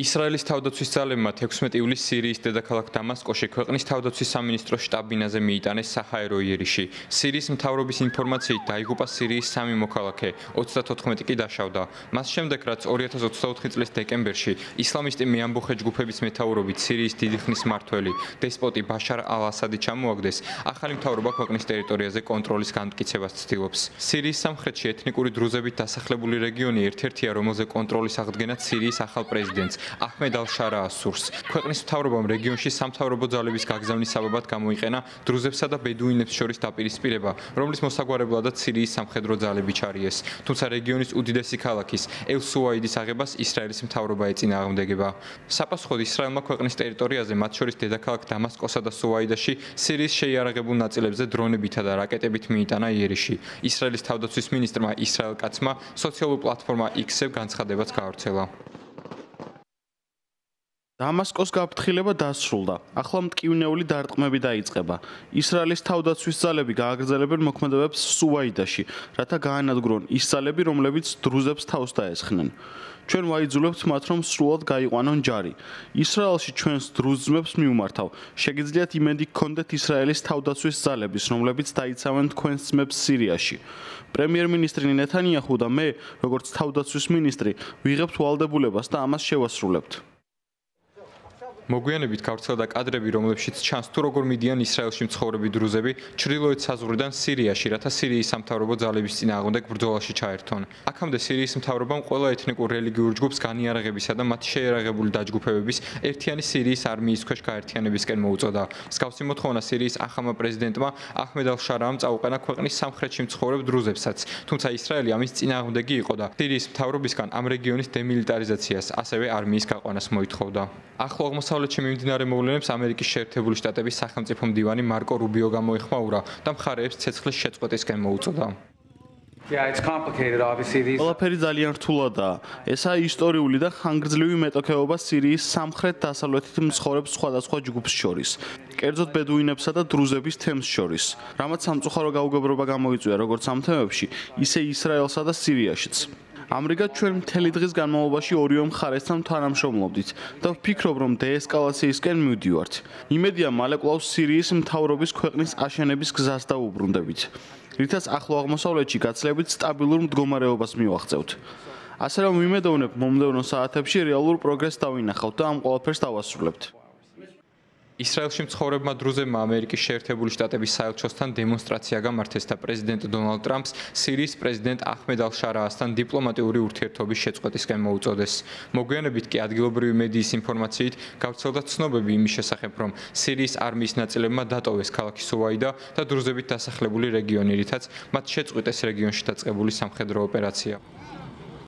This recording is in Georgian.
ისრაელის თავდაცვის ძალებმა 16 ივლისს სირიის დედაქალაქ დამასკოში ქვეყნის თავდაცვის სამინისტროს შტაბ-ბინაზე მიიტანეს საჰაერო იერიში. სირიის მთავრობის ინფორმაციით დაიღუპა სირიის 3 მოქალაქე, 34 კი დაშავდა. მას შემდეგ, რაც 2024 წლის დეკემბერში ისლამისტი მეამბოხე ჯგუფების მეთაურობით სირიის დიდი ხნის მმართველი დესპოტი ბაშარ ალ-ასადი ჩამოაგდეს, ახალი მთავრობა ქვეყნის ტერიტორიაზე კონტროლის განმტკიცებას ცდილობს. სირიის სამხრეთში ეთნიკური დრუზებით დასახლებული რეგიონი ერთ-ერთია, რომელზე კონტროლის აღდგენაც სირიის ახალ პრეზიდენტს აჰმედ ალ-შარაას სურს. ქვეყნის მთავრობამ რეგიონში სამთავრობო ძალების გაგზავნის საბაბად გამოიყენა დრუზებსა და ბედუინებს შორის დაპირისპირება, რომლის მოსაგვარებლადაც სირიის სამხედრო ძალები ჩარიეს. თუმცა რეგიონის უდიდესი ქალაქის ელ-სუაიდის აღებას ისრაელის მთავრობა ეწინააღმდეგება. საპასუხოდ ისრაელმა ქვეყნის ტერიტორიაზე, მათ შორის დედაქალაქ დამასკოსა და სუაიდაში, სირიის შეიარაღებულ ნაწილებზე დრონებითა და რაკეტებით მიიტანა იერიში. ისრაელის თავდაცვის მინისტრმა ისრაელ კაცმა სოციალურ პლატფორმა X-ზე განცხადებაც გაავრცელა. დამასკოს გაფრთხილება დასრულდა. ახლა მტკივნეული დარტყმები დაიწყება. ისრაელის თავდაცვის ძალები გააგრძელებენ მოქმედებებს სუაიდაში, რათა გაანადგურონ ის ძალები, რომლებიც დრუზებს თავს დაესხნენ. ჩვენ ვაიძულებთ მათ, რომ სრულად გაიყვანონ ჯარი. ისრაელში ჩვენს დრუზ ძმებს მიუმართავ. შეგიძლიათ იმედი გქონდეთ ისრაელის თავდაცვის ძალების, რომლებიც დაიცავენ თქვენს ძმებს სირიაში. პრემიერ-მინისტრი ნეთანიაჰუ და მე, როგორც თავდაცვის მინისტრი, ვიღებთ ვალდებულებას და ამას შევასრულებთ. მოგვიანებით გავრცელდა კადრები, რომლებშიც ჩანს თუ როგორ მიდიან ისრაელში მცხოვრები დრუზები ჩრდილოეთ საზღვრიდან სირიაში, რათა სირიის სამთავრობო ძალების წინააღმდეგ ბრძოლაში ჩაერთონ. აქამდე სირიის მთავრობამ ყველა ეთნიკურ რელიგიურ ჯგუფს განიარაღებისა და მათ შეიარაღებული დაჯგუფებების ერთიანი სირიის არმიის ქვეშ გაერთიანებისკენ მოუწოდა. მსგავსი მოთხოვნა სირიის ახალმა პრეზიდენტმა აჰმედ ალ-შარაამ წაუყენა ქვეყნის სამხრეთში მცხოვრებ დრუზებსაც, თუმცა ისრაელი ამის წინააღმდეგი იყო და სირიის მთავრობისგან ამ რეგიონის დემილიტარიზაციას, ასევე არმიის გაყვანას მოითხოვდა. ახლო აღმოსავლეთში მიმდინარე მოვლენებს ამერიკის შეერთებული შტატების სახელმწიფო მდივანი მარკო რუბიო გამოეხმაურა და მხარეებს ცეცხლის შეწყვეტისკენ მოუწოდა. ყველაფერი ძალიან რთულადაა. ესაა ისტორიული და ხანგრძლივი მეტოქეობა სირიის სამხრეთ-დასავლეთით მცხოვრებ სხვადასხვა ჯგუფს შორის, კერძოდ ბედუინებსა და დრუზების თემს შორის, რამაც სამწუხარო გაუგებრობა გამოიწვია როგორც ამ თემებში, ისე ისრაელსა და სირიაშიც. ამრიგად ჩვენ მთელი დღის განმავლობაში ორივე მხარესთან თანამშრომლობდით და ვფიქრობ, რომ დეესკალაციისკენ მივდივართ. იმედია, მალე კვლავ სირიის მთავრობის ქვეყნის აშენების გზას დავუბრუნდებით, რითაც ახლო აღმოსავლეთში გაცილებით სტაბილურ მდგომარეობას მივაღწევთ. ასე რომ ვიმედოვნებ, მომდევნო საათებში რეალურ პროგრესს დავინახავთ და ამ ყველაფერს დავასრულებთ. ისრაელში მცხოვრებმა დრუზებმა ამერიკის შეერთებული შტატების საელჩოსთან დემონსტრაცია გამართეს და პრეზიდენტ დონალდ ტრამპს სირიის პრეზიდენტ აჰმედ ალ-შარაასთან დიპლომატიური ურთიერთობის შეწყვეტისკენ მოუწოდეს. მოგვიანებით კი ადგილობრივი მედიის ინფორმაციით გავრცელდა ცნობები იმის შესახებ, რომ სირიის არმიის ნაწილებმა დატოვეს ქალაქი სუაიდა და დრუზებით დასახლებული რეგიონი, რითაც მათ შეწყვიტეს რეგიონში დაწყებული სამხედრო ოპერაცია.